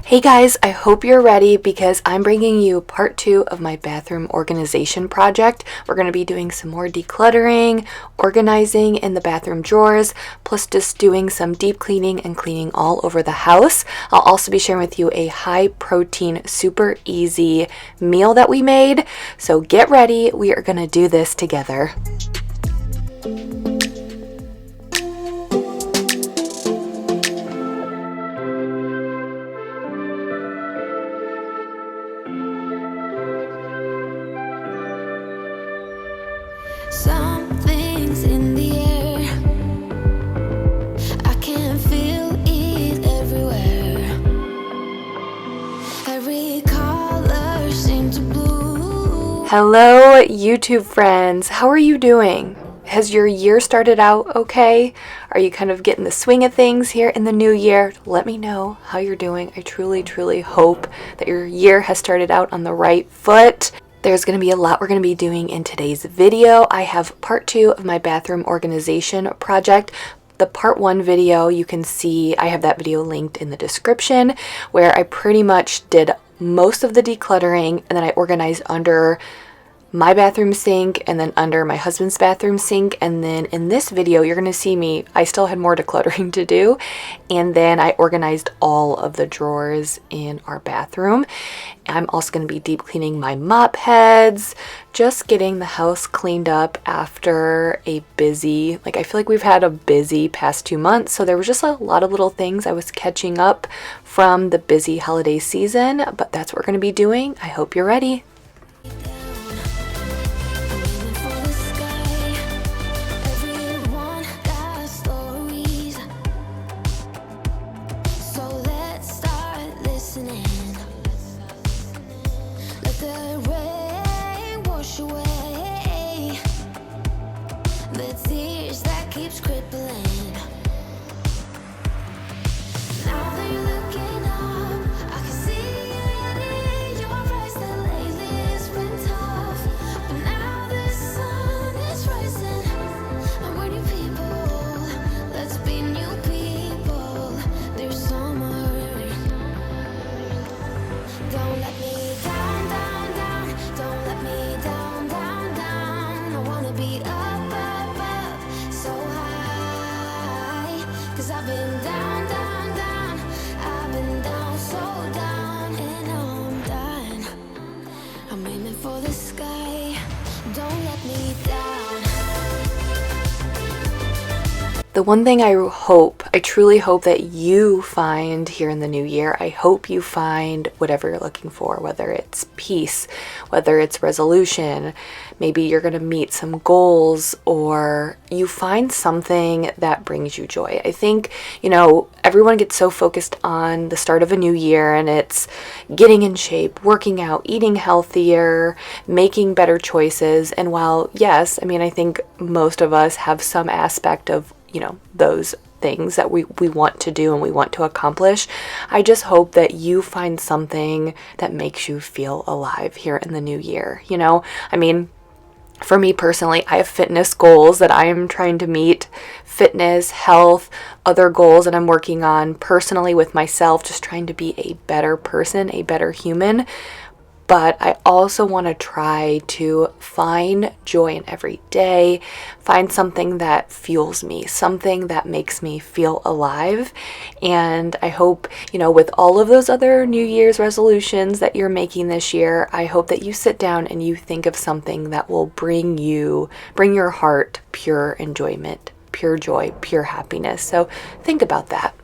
Hey guys, I hope you're ready because I'm bringing you part 2 of my bathroom organization project. We're going to be doing some more decluttering, organizing in the bathroom drawers, plus just doing some deep cleaning and cleaning all over the house. I'll also be sharing with you a high protein, super easy meal that we made. So get ready, we are going to do this together. Something's in the air, I can feel it everywhere. Every color seems to blue. Hello YouTube friends, how are you doing? Has your year started out okay? Are you kind of getting the swing of things here in the new year? Let me know how you're doing. I truly hope that your year has started out on the right foot. There's going to be a lot we're going to be doing in today's video. I have part 2 of my bathroom organization project. The part 1 video, you can see, I have that video linked in the description, where I pretty much did most of the decluttering and then I organized under my bathroom sink and then under my husband's bathroom sink. And then in this video, you're going to see me, I still had more decluttering to do. And then I organized all of the drawers in our bathroom. I'm also going to be deep cleaning my mop heads, just getting the house cleaned up after a busy, I feel like we've had a busy past 2 months. So there was just a lot of little things I was catching up from the busy holiday season, but that's what we're going to be doing. I hope you're ready. The one thing I truly hope that you find here in the new year, I hope you find whatever you're looking for, whether it's peace, whether it's resolution, maybe you're going to meet some goals, or you find something that brings you joy. I think, everyone gets so focused on the start of a new year and it's getting in shape, working out, eating healthier, making better choices. And while, yes, I think most of us have some aspect of those things that we want to do and we want to accomplish. I just hope that you find something that makes you feel alive here in the new year. For me personally, I have fitness goals that I am trying to meet, fitness, health, other goals that I'm working on personally with myself, just trying to be a better person, a better human. But I also want to try to find joy in every day, find something that fuels me, something that makes me feel alive. And I hope, with all of those other New Year's resolutions that you're making this year, I hope that you sit down and you think of something that will bring your heart pure enjoyment, pure joy, pure happiness. So think about that.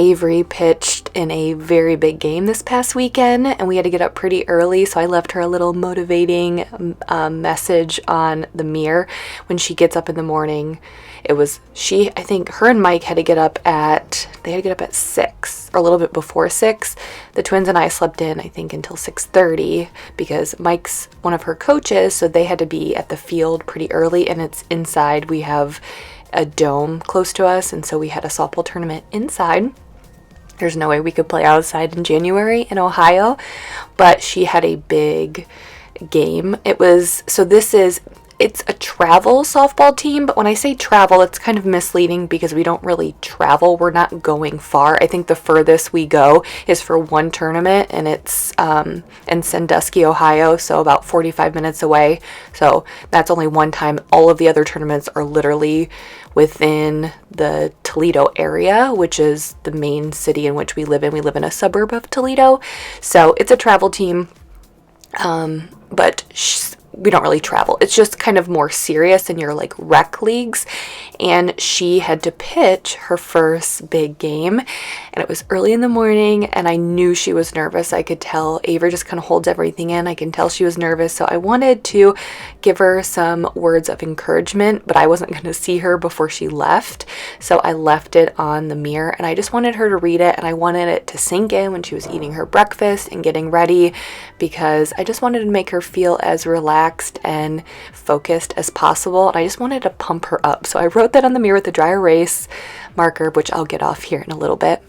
Avery pitched in a very big game this past weekend, and we had to get up pretty early, so I left her a little motivating message on the mirror when she gets up in the morning. I think her and Mike had to get up at 6, or a little bit before 6. The twins and I slept in, I think, until 6:30 because Mike's one of her coaches, so they had to be at the field pretty early, and it's inside. We have a dome close to us, and so we had a softball tournament inside. There's no way we could play outside in January in Ohio, but she had a big game. It's a travel softball team, but when I say travel, it's kind of misleading because we don't really travel. We're not going far. I think the furthest we go is for one tournament, and it's in Sandusky, Ohio, so about 45 minutes away. So that's only one time. All of the other tournaments are literally within the Toledo area, which is the main city in which we live in. We live in a suburb of Toledo, so it's a travel team, but we don't really travel. It's just kind of more serious in your like rec leagues. And she had to pitch her first big game, and it was early in the morning, and I knew she was nervous. I could tell. Avery just kind of holds everything in. I can tell she was nervous, so I wanted to give her some words of encouragement, but I wasn't going to see her before she left, so I left it on the mirror, and I just wanted her to read it, and I wanted it to sink in when she was eating her breakfast and getting ready, because I just wanted to make her feel as relaxed and focused as possible, and I just wanted to pump her up. So I wrote that on the mirror with a dry erase marker, which I'll get off here in a little bit.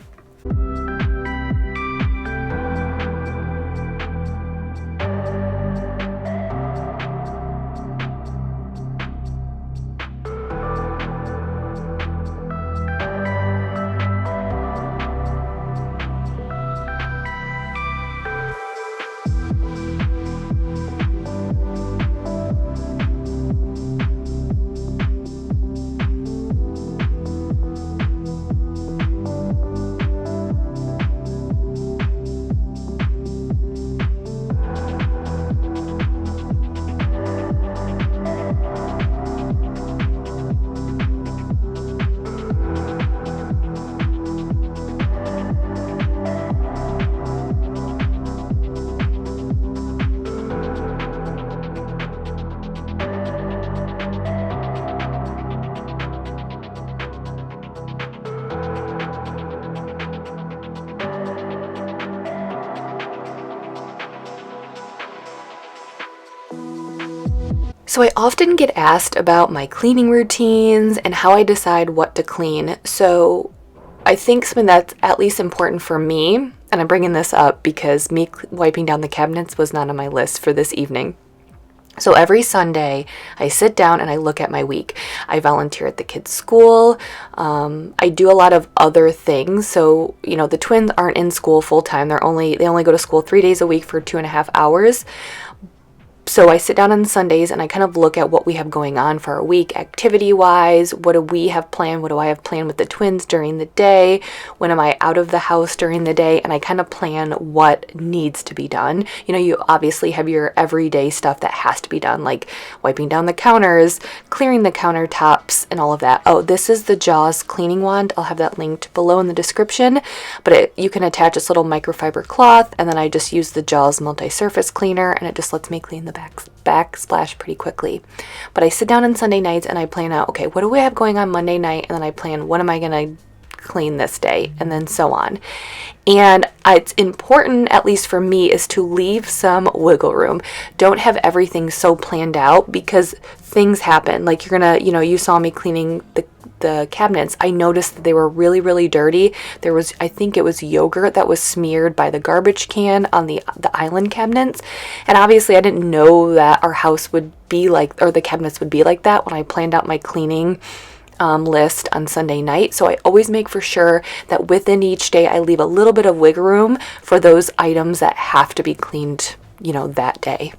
So I often get asked about my cleaning routines and how I decide what to clean. So I think something that's at least important for me, and I'm bringing this up because me wiping down the cabinets was not on my list for this evening. So every Sunday, I sit down and I look at my week. I volunteer at the kids' school. I do a lot of other things. So, the twins aren't in school full time. They only go to school 3 days a week for 2.5 hours. So I sit down on Sundays and I kind of look at what we have going on for our week, activity-wise. What do we have planned? What do I have planned with the twins during the day? When am I out of the house during the day? And I kind of plan what needs to be done. You obviously have your everyday stuff that has to be done, like wiping down the counters, clearing the countertops, and all of that. Oh, this is the Jaws cleaning wand. I'll have that linked below in the description. But you can attach this little microfiber cloth, and then I just use the Jaws multi-surface cleaner, and it just lets me clean the backsplash pretty quickly. But I sit down on Sunday nights and I plan out, okay, what do we have going on Monday night? And then I plan, what am I going to clean this day? And then so on. And it's important, at least for me, is to leave some wiggle room. Don't have everything so planned out because things happen. Like you saw me cleaning the cabinets. I noticed that they were really, really dirty. I think it was yogurt that was smeared by the garbage can on the island cabinets. And obviously I didn't know that our house would be like, or the cabinets would be like that when I planned out my cleaning list on Sunday night. So I always make for sure that within each day I leave a little bit of wiggle room for those items that have to be cleaned, that day.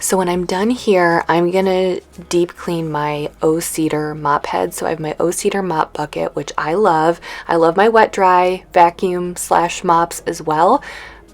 So when I'm done here, I'm gonna deep clean my O-Cedar mop head. So I have my O-Cedar mop bucket, which I love. I love my wet dry vacuum / mops as well,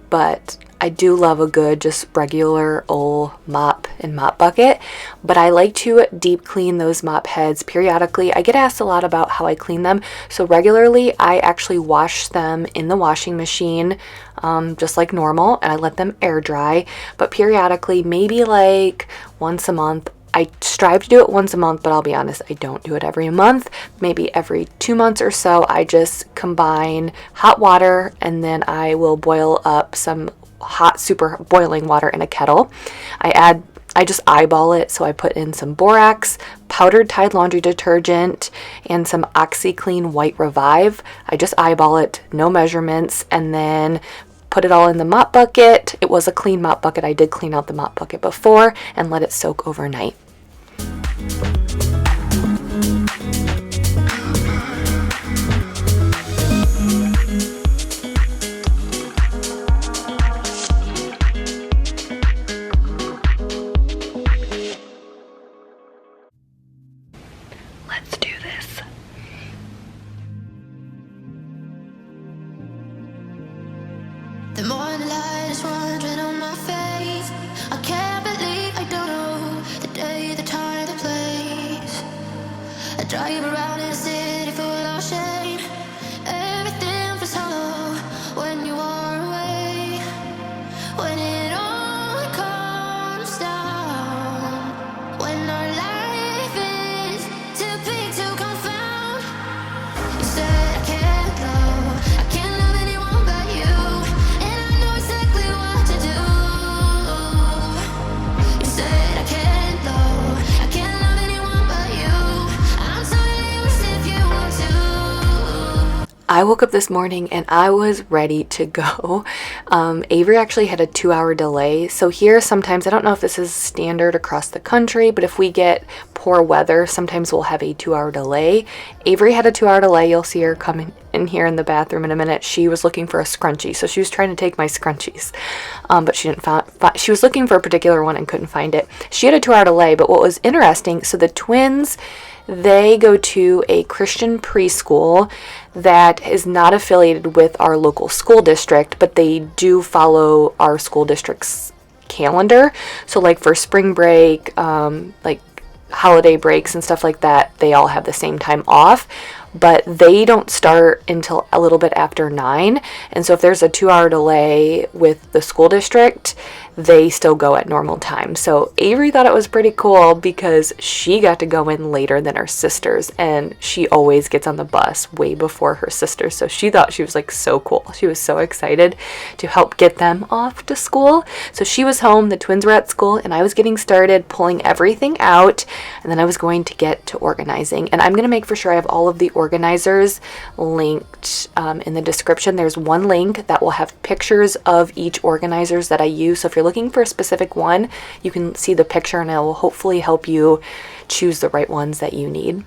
but I do love a good just regular old mop and mop bucket. But I like to deep clean those mop heads periodically. I get asked a lot about how I clean them. So regularly I actually wash them in the washing machine, just like normal, and I let them air dry. But periodically, maybe like once a month, I strive to do it once a month, but I'll be honest, I don't do it every month. Maybe every 2 months or so, I just combine hot water and then I will boil up some hot, super boiling water in a kettle. I just eyeball it, so I put in some borax, powdered Tide laundry detergent, and some OxiClean White Revive. I just eyeball it, no measurements, and then put it all in the mop bucket. It was a clean mop bucket. I did clean out the mop bucket before and let it soak overnight. Let's do this. The morning light is wandering on my face. I can't believe I don't know the day, the time, the place. I drive around in a city full of shame. Everything feels hollow when you are away. When it all comes down. When our life is too big to confound. You said I can't love anyone but you. And I know exactly what to do. You said I can't love anyone but you. I'm so yours if you want to. I woke up this morning and I was ready to go. Avery actually had a 2-hour delay. So here sometimes, I don't know if this is standard across the country, but if we get poor weather, sometimes we'll have a 2-hour delay. Avery had a 2-hour delay. You'll see her coming in here in the bathroom in a minute. She was looking for a scrunchie. So she was trying to take my scrunchies, but she didn't find, she was looking for a particular one and couldn't find it. She had a 2-hour delay, but what was interesting, so the twins, they go to a Christian preschool that is not affiliated with our local school district, but they do follow our school district's calendar. So like for spring break, like holiday breaks and stuff like that, they all have the same time off, but they don't start until a little bit after 9. And so if there's a 2-hour delay with the school district, they still go at normal time. So Avery thought it was pretty cool because she got to go in later than her sisters, and she always gets on the bus way before her sisters. So she thought she was like so cool. She was so excited to help get them off to school. So she was home, the twins were at school, and I was getting started pulling everything out, and then I was going to get to organizing. And I'm going to make for sure I have all of the organizers linked in the description. There's one link that will have pictures of each organizers that I use. So if you're looking for a specific one, you can see the picture and it will hopefully help you choose the right ones that you need.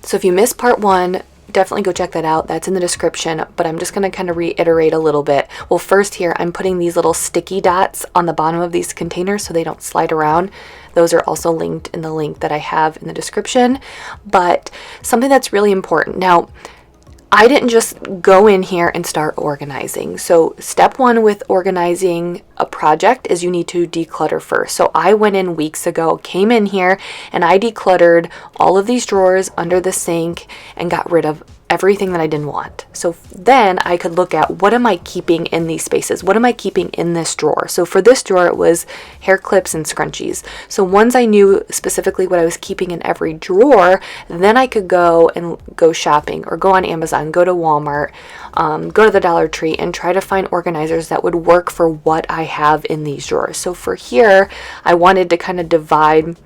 So if you missed part 1, definitely go check that out. That's in the description, but I'm just going to kind of reiterate a little bit. Well, first here, I'm putting these little sticky dots on the bottom of these containers so they don't slide around. Those are also linked in the link that I have in the description. But something that's really important. Now, I didn't just go in here and start organizing. So step 1 with organizing a project is you need to declutter first. So I went in weeks ago, came in here, and I decluttered all of these drawers under the sink and got rid of everything that I didn't want. So then I could look at, what am I keeping in these spaces? What am I keeping in this drawer? So for this drawer, it was hair clips and scrunchies. So once I knew specifically what I was keeping in every drawer, then I could go shopping, or go on Amazon, go to Walmart, go to the Dollar Tree, and try to find organizers that would work for what I have in these drawers. So for here, I wanted to kind of divide.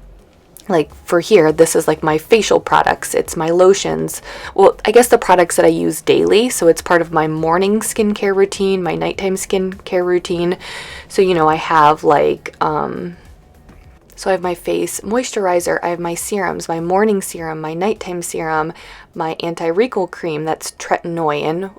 Like for here, this is like my facial products. It's my lotions. Well, I guess the products that I use daily. So it's part of my morning skincare routine, my nighttime skincare routine. So, I have like, so I have my face moisturizer, I have my serums, my morning serum, my nighttime serum, my anti-wrinkle cream, that's tretinoin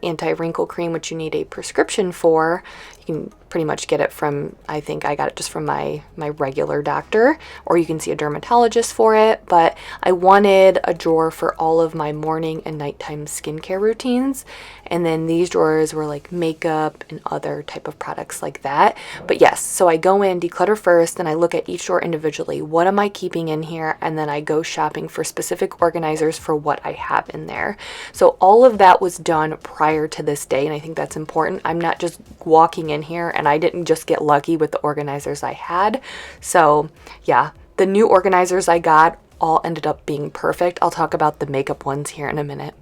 anti-wrinkle cream, which you need a prescription for. You can pretty much get it from, I think I got it just from my regular doctor, or you can see a dermatologist for it. But I wanted a drawer for all of my morning and nighttime skincare routines. And then these drawers were like makeup and other type of products like that. But yes, so I go in, declutter first, then I look at each drawer individually. What am I keeping in here? And then I go shopping for specific organizers for what I have in there. So all of that was done prior to this day, and I think that's important. I'm not just walking in here, and I didn't just get lucky with the organizers I had. So yeah, the new organizers I got all ended up being perfect. I'll talk about the makeup ones here in a minute.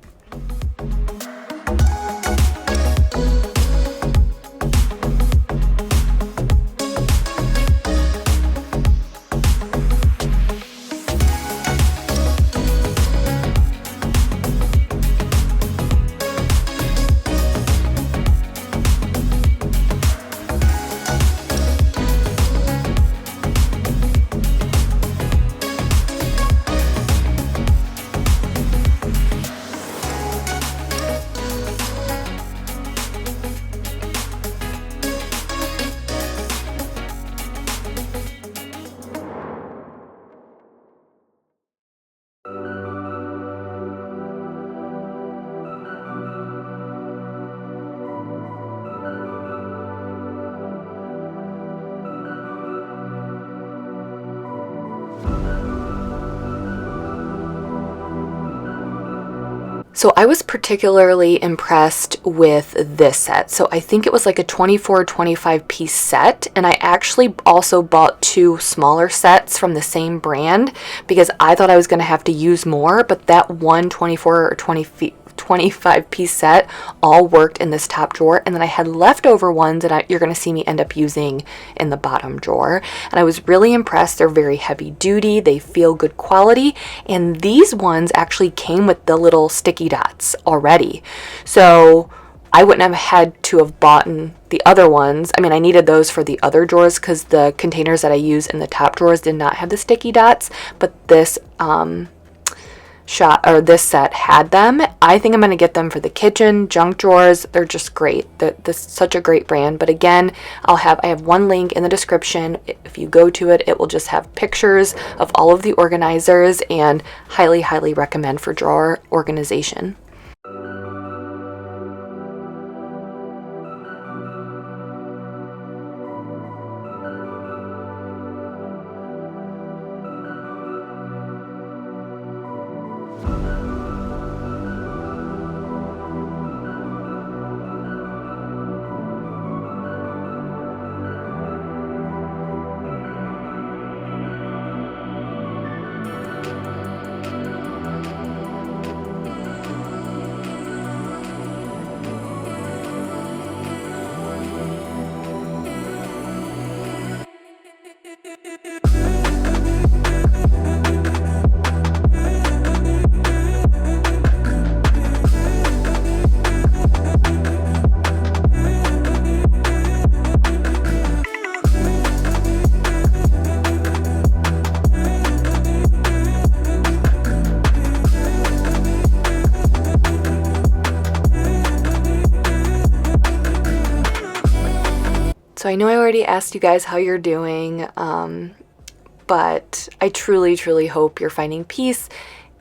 So I was particularly impressed with this set. So I think it was like a 24 or 25 piece set, and I actually also bought 2 smaller sets from the same brand because I thought I was going to have to use more, but that one 24 or 25 piece set all worked in this top drawer, and then I had leftover ones that you're going to see me end up using in the bottom drawer. And I was really impressed. They're very heavy duty, they feel good quality, and these ones actually came with the little sticky dots already, so I wouldn't have had to have bought the other ones. I mean, I needed those for the other drawers because the containers that I use in the top drawers did not have the sticky dots, but this this set had them. I think I'm going to get them for the kitchen junk drawers. They're just great. This is such a great brand. But again, I have one link in the description. If you go to it, it will just have pictures of all of the organizers, and highly recommend for drawer organization. So I know I already asked you guys how you're doing, but I truly hope you're finding peace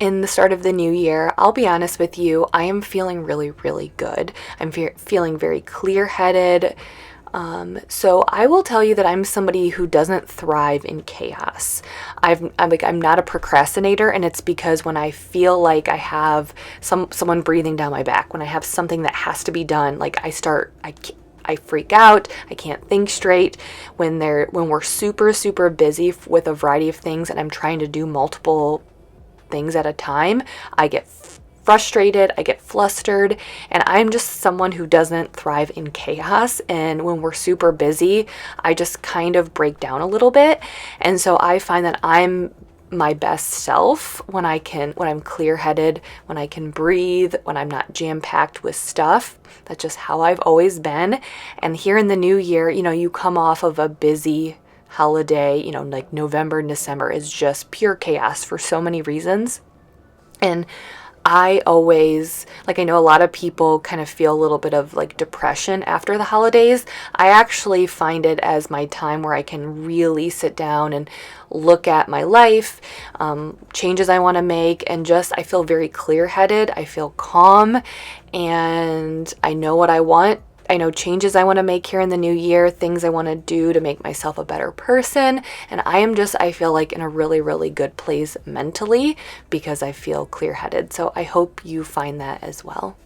in the start of the new year. I'll be honest with you, I am feeling really good. I'm feeling very clear-headed. So I will tell you that I'm somebody who doesn't thrive in chaos. I'm not a procrastinator, and it's because when I feel like I have someone breathing down my back, when I have something that has to be done, like I freak out. I can't think straight. When we're super, super busy with a variety of things and I'm trying to do multiple things at a time, I get frustrated, I get flustered, and I'm just someone who doesn't thrive in chaos. And when we're super busy, I just kind of break down a little bit. And so I find that I'm my best self when I'm clear-headed, when I can breathe, when I'm not jam-packed with stuff. That's just how I've always been. And here in the new year, you come off of a busy holiday, like November and December is just pure chaos for so many reasons. And I always, I know a lot of people kind of feel a little bit of depression after the holidays. I actually find it as my time where I can really sit down and look at my life, changes I want to make, and I feel very clear-headed. I feel calm, and I know what I want. I know changes I want to make here in the new year, things I want to do to make myself a better person. And I feel like in a really, really good place mentally because I feel clear-headed. So I hope you find that as well.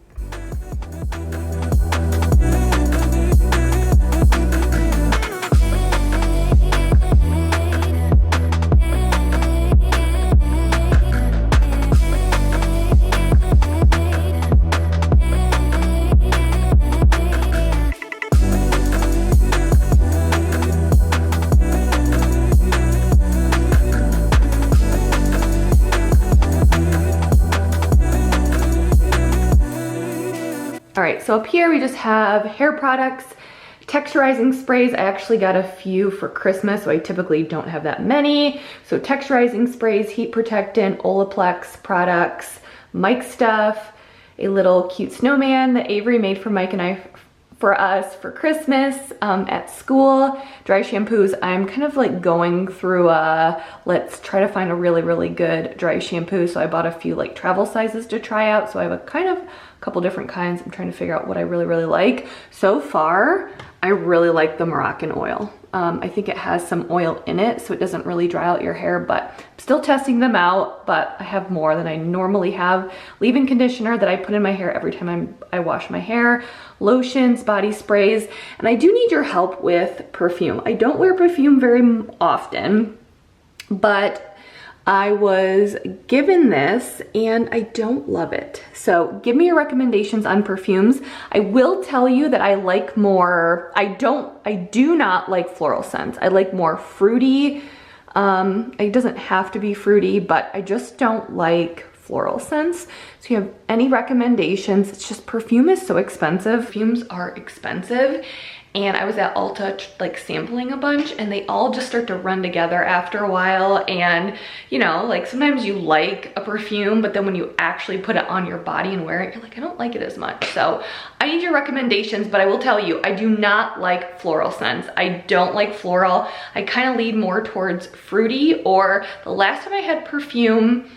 All right, so up here we just have hair products, texturizing sprays. I actually got a few for Christmas, so I typically don't have that many. So texturizing sprays, heat protectant, Olaplex products, Mike stuff, a little cute snowman that Avery made for Mike and I for us for Christmas at school. Dry shampoos, I'm kind of going through let's try to find a really, really good dry shampoo. So I bought a few travel sizes to try out. So I have a couple different kinds. I'm trying to figure out what I really, really like. So far, I really like the Moroccan oil. I think it has some oil in it, so it doesn't really dry out your hair, but I'm still testing them out, but I have more than I normally have. Leave-in conditioner that I put in my hair every time I wash my hair, lotions, body sprays, and I do need your help with perfume. I don't wear perfume very often, but I was given this and I don't love it. So give me your recommendations on perfumes. I will tell you that I like more, I do not like floral scents. I like more fruity. It doesn't have to be fruity, but I just don't like floral scents. So you have any recommendations? It's just perfume is so expensive. Perfumes are expensive. And I was at Ulta sampling a bunch, and they all just start to run together after a while. And sometimes you like a perfume, but then when you actually put it on your body and wear it, you're like, I don't like it as much. So I need your recommendations, but I will tell you, I do not like floral scents. I don't like floral. I kind of lean more towards fruity, or the last time I had perfume,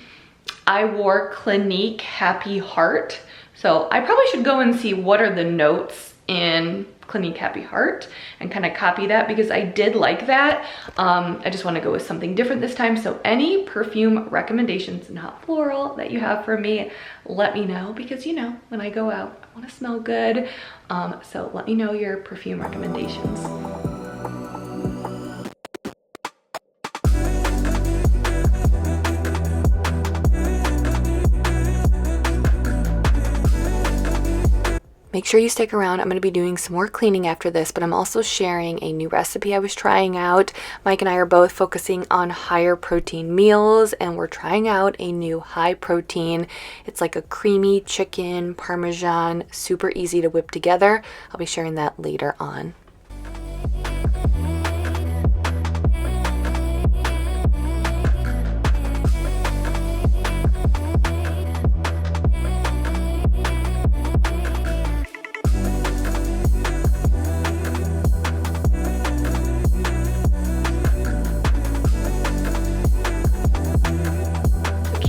I wore Clinique Happy Heart. So I probably should go and see what are the notes in Clinique Happy Heart and kind of copy that, because I did like that. I just want to go with something different this time. So any perfume recommendations, not floral, that you have for me, let me know, because when I go out, I want to smell good. So let me know your perfume recommendations. Make sure you stick around. I'm going to be doing some more cleaning after this, but I'm also sharing a new recipe I was trying out. Mike and I are both focusing on higher protein meals, and we're trying out a new high protein. It's like a creamy chicken Parmesan, super easy to whip together. I'll be sharing that later on.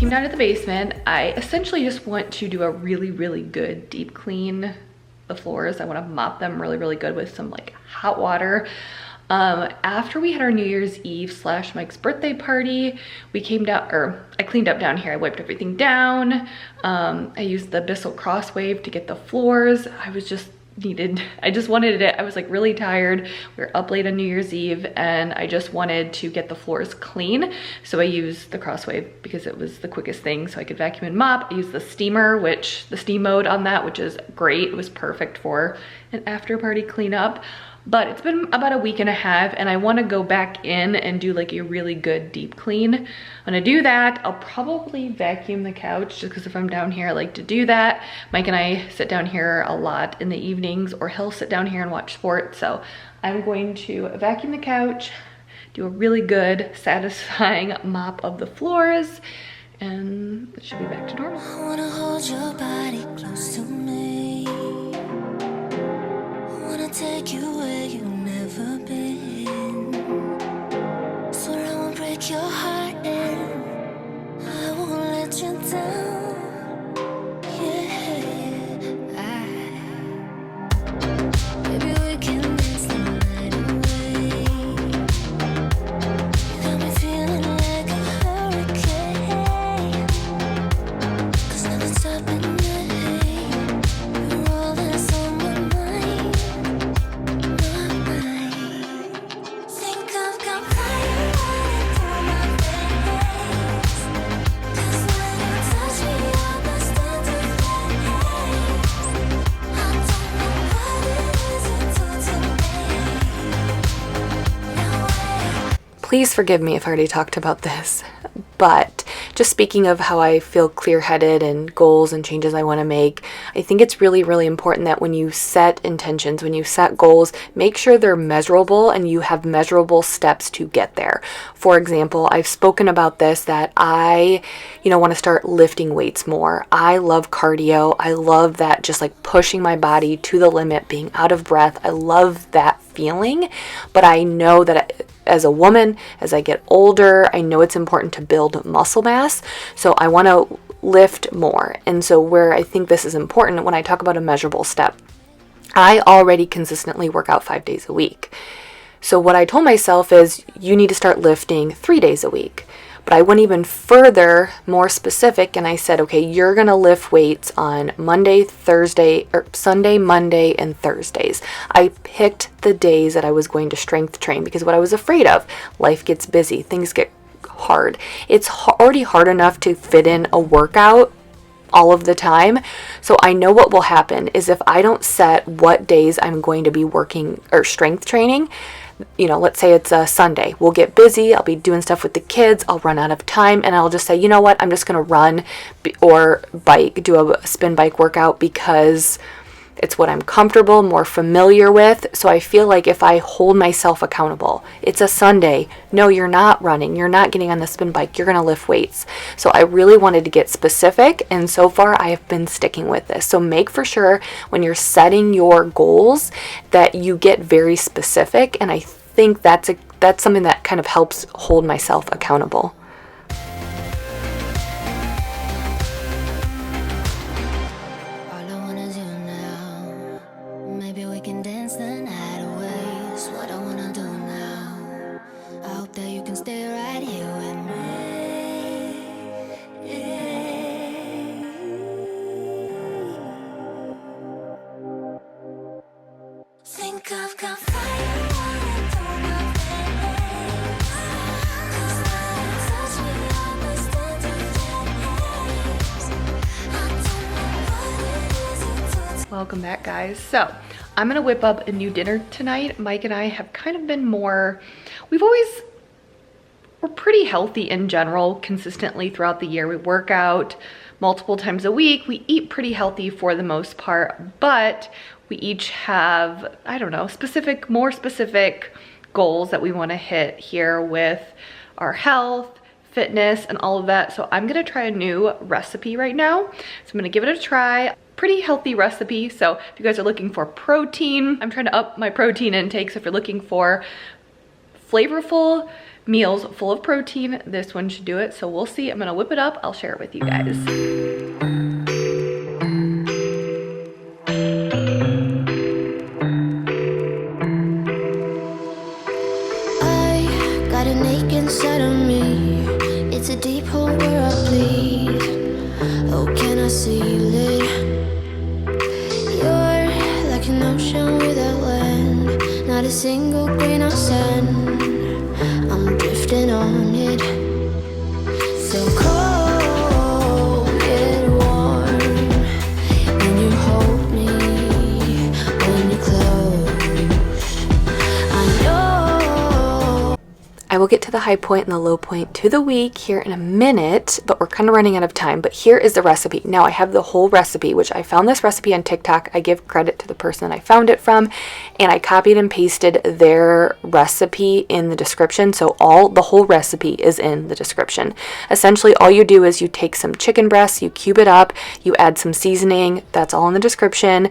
Down to the basement. I essentially just want to do a really, really good deep clean the floors. I want to mop them really, really good with some like hot water. After we had our New Year's Eve / Mike's birthday party, we came down, or I cleaned up down here. I wiped everything down. I used the Bissell Crosswave to get the floors. I just wanted it. I was like really tired. We were up late on New Year's Eve and I just wanted to get the floors clean. So I used the Crosswave because it was the quickest thing so I could vacuum and mop. I used the steamer, the steam mode on that, which is great. It was perfect for an after party cleanup. But it's been about a week and a half and I want to go back in and do like a really good deep clean. I'm gonna do that. I'll probably vacuum the couch just because if I'm down here, I like to do that. Mike and I sit down here a lot in the evenings, or he'll sit down here and watch sports. So I'm going to vacuum the couch, do a really good, satisfying mop of the floors, and it should be back to normal. I wanna hold your body close to me. Take you where you've never been. Swear I won't break your heart and I won't let you down. Yeah, maybe we can dance the night away. You got me feeling like a hurricane. 'Cause nothing's stopping me. You're all that's on my mind. Please forgive me if I already talked about this, but just speaking of how I feel clear-headed and goals and changes I want to make, I think it's really, really important that when you set intentions, when you set goals, make sure they're measurable and you have measurable steps to get there. For example, I've spoken about this, that I, want to start lifting weights more. I love cardio. I love that, just like pushing my body to the limit, being out of breath. I love that feeling, but I know that as a woman, as I get older, I know it's important to build muscle mass. So I want to lift more. And so where I think this is important, when I talk about a measurable step, I already consistently work out 5 days a week. So what I told myself is you need to start lifting 3 days a week. But I went even further, more specific, and I said, okay, you're going to lift weights on Sunday, Monday, and Thursdays. I picked the days that I was going to strength train because what I was afraid of, life gets busy, things get hard. It's already hard enough to fit in a workout all of the time. So I know what will happen is if I don't set what days I'm going to be working or strength training, let's say it's a Sunday, we'll get busy, I'll be doing stuff with the kids, I'll run out of time, and I'll just say, you know what, I'm just going to run or do a spin bike workout because it's what I'm comfortable, more familiar with. So I feel like if I hold myself accountable, it's a Sunday, no, you're not running, you're not getting on the spin bike, you're going to lift weights. So I really wanted to get specific, and so far I have been sticking with this. So make for sure when you're setting your goals that you get very specific, and I think that's something that kind of helps hold myself accountable. Welcome back, guys. So I'm gonna whip up a new dinner tonight. Mike and I have kind of been we're pretty healthy in general consistently throughout the year. We work out multiple times a week. We eat pretty healthy for the most part, but we each have, more specific goals that we want to hit here with our health, fitness, and all of that. So I'm gonna try a new recipe right now. So I'm gonna give it a try. Pretty healthy recipe. So if you guys are looking for protein, I'm trying to up my protein intake. So if you're looking for flavorful meals full of protein, this one should do it. So we'll see. I'm gonna whip it up. I'll share it with you guys. inside of me. It's a deep hole where I bleed. Oh, can I seal it? You're like an ocean without land, not a single grain of sand. I'm drifting on it. So cold, get warm when you hold me, when you close. I know. I will get to the high point and the low point to the week here in a minute, but we're kind of running out of time. But here is the recipe. Now I have the whole recipe, which I found this recipe on TikTok. I give credit to the person I found it from, and I copied and pasted their recipe in the description. So the whole recipe is in the description. Essentially, all you do is you take some chicken breasts, you cube it up, you add some seasoning. That's all in the description.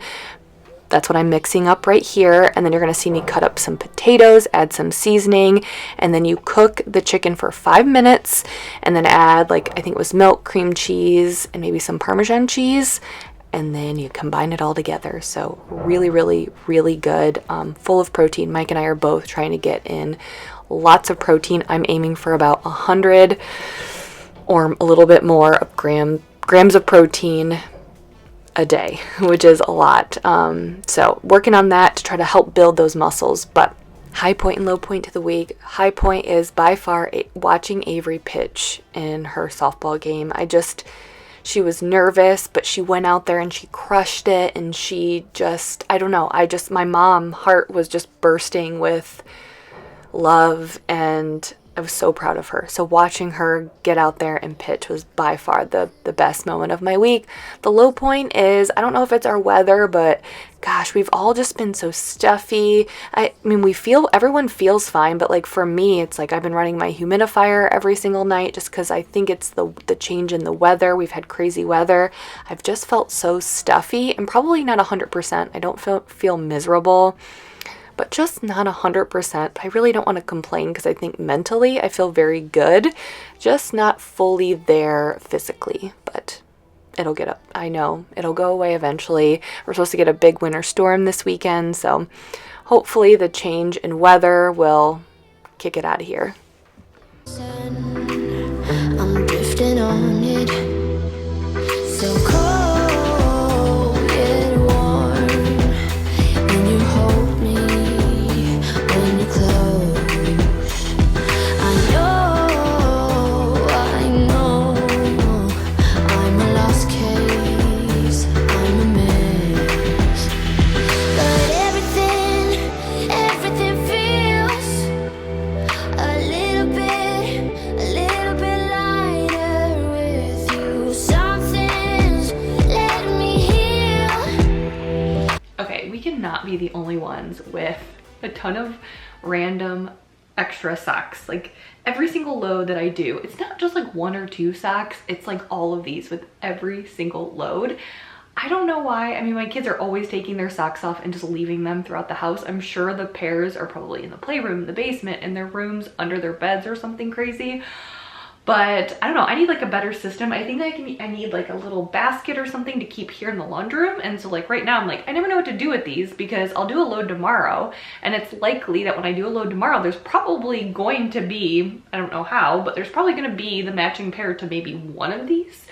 That's what I'm mixing up right here. And then you're going to see me cut up some potatoes, add some seasoning, and then you cook the chicken for 5 minutes and then add, like, I think it was milk, cream cheese, and maybe some Parmesan cheese. And then you combine it all together. So really, really, really good. Full of protein. Mike and I are both trying to get in lots of protein. I'm aiming for about 100 or a little bit more of grams of protein a day, which is a lot. So working on that to try to help build those muscles. But high point and low point to the week. High point is by far watching Avery pitch in her softball game. She was nervous, but she went out there and she crushed it, and she just, I don't know, my mom heart was just bursting with love, and I was so proud of her. So watching her get out there and pitch was by far the best moment of my week. The low point is, I don't know if it's our weather, but gosh, we've all just been so stuffy. I mean, everyone feels fine, but like for me, it's like I've been running my humidifier every single night just because I think it's the change in the weather. We've had crazy weather. I've just felt so stuffy, and probably not 100%. I don't feel miserable, but just not 100%. I really don't want to complain because I think mentally I feel very good, just not fully there physically. But it'll get up. I know it'll go away eventually. We're supposed to get a big winter storm this weekend, so hopefully the change in weather will kick it out of here. I'm drifting on it. So cold, get warm when you hold me, when you close. I know, I'm a lost case, I'm a mess. But everything feels a little bit lighter with you. Something's letting me heal. Okay, we cannot be the only ones with a ton of random extra socks. Like every single load that I do, it's not just like 1 or 2 socks, it's like all of these with every single load. I don't know why. I mean, my kids are always taking their socks off and just leaving them throughout the house. I'm sure the pairs are probably in the playroom, the basement, in their rooms, under their beds or something crazy. But I don't know, I need like a better system. I think I need like a little basket or something to keep here in the laundry room. And so like right now I'm like, I never know what to do with these because I'll do a load tomorrow. And it's likely that when I do a load tomorrow, there's probably going to be, I don't know how, but there's probably going to be the matching pair to maybe one of these.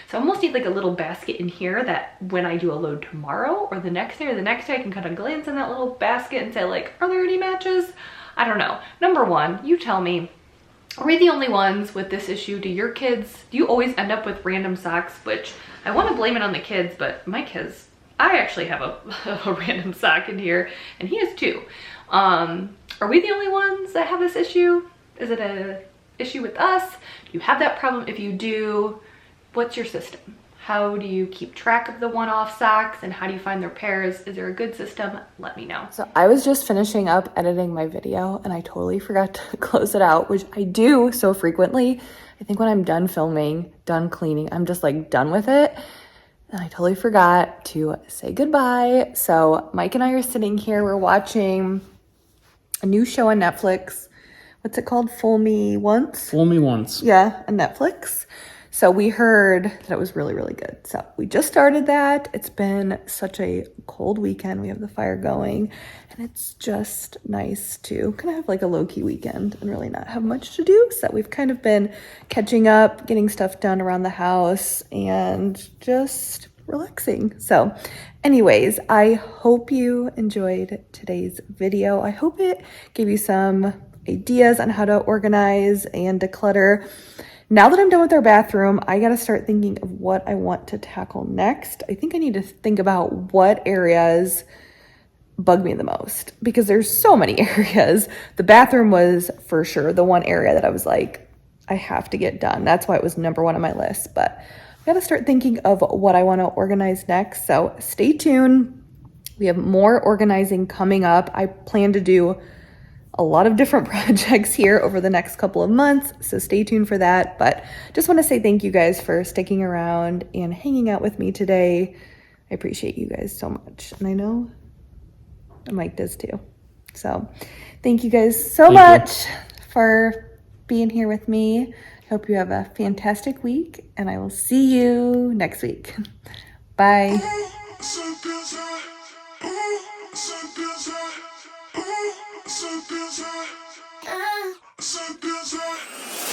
So I almost need like a little basket in here that when I do a load tomorrow or the next day I can kind of glance in that little basket and say like, are there any matches? I don't know. Number one, you tell me, are we the only ones with this issue? Do your kids, do you always end up with random socks? Which I want to blame it on the kids, but Mike I actually have a random sock in here and he has 2. Are we the only ones that have this issue? Is it a issue with us? Do you have that problem? If you do, what's your system? How do you keep track of the one-off socks and how do you find their pairs? Is there a good system? Let me know. So I was just finishing up editing my video and I totally forgot to close it out, which I do so frequently. I think when I'm done filming, done cleaning, I'm just like done with it. And I totally forgot to say goodbye. So Mike and I are sitting here. We're watching a new show on Netflix. What's it called? Fool Me Once? Fool Me Once. Yeah, on Netflix. So we heard that it was really, really good. So we just started that. It's been such a cold weekend. We have the fire going, and it's just nice to kind of have like a low-key weekend and really not have much to do. So we've kind of been catching up, getting stuff done around the house, and just relaxing. So anyways, I hope you enjoyed today's video. I hope it gave you some ideas on how to organize and declutter. Now that I'm done with our bathroom, I got to start thinking of what I want to tackle next. I think I need to think about what areas bug me the most, because there's so many areas. The bathroom was for sure the one area that I was like, I have to get done. That's why it was number one on my list. But I got to start thinking of what I want to organize next. So stay tuned. We have more organizing coming up. I plan to do a lot of different projects here over the next couple of months, so stay tuned for that. But just want to say thank you guys for sticking around and hanging out with me today. I appreciate you guys so much, and I know Mike does too. So thank you guys so much for being here with me. I hope you have a fantastic week, and I will see you next week. Bye. So good,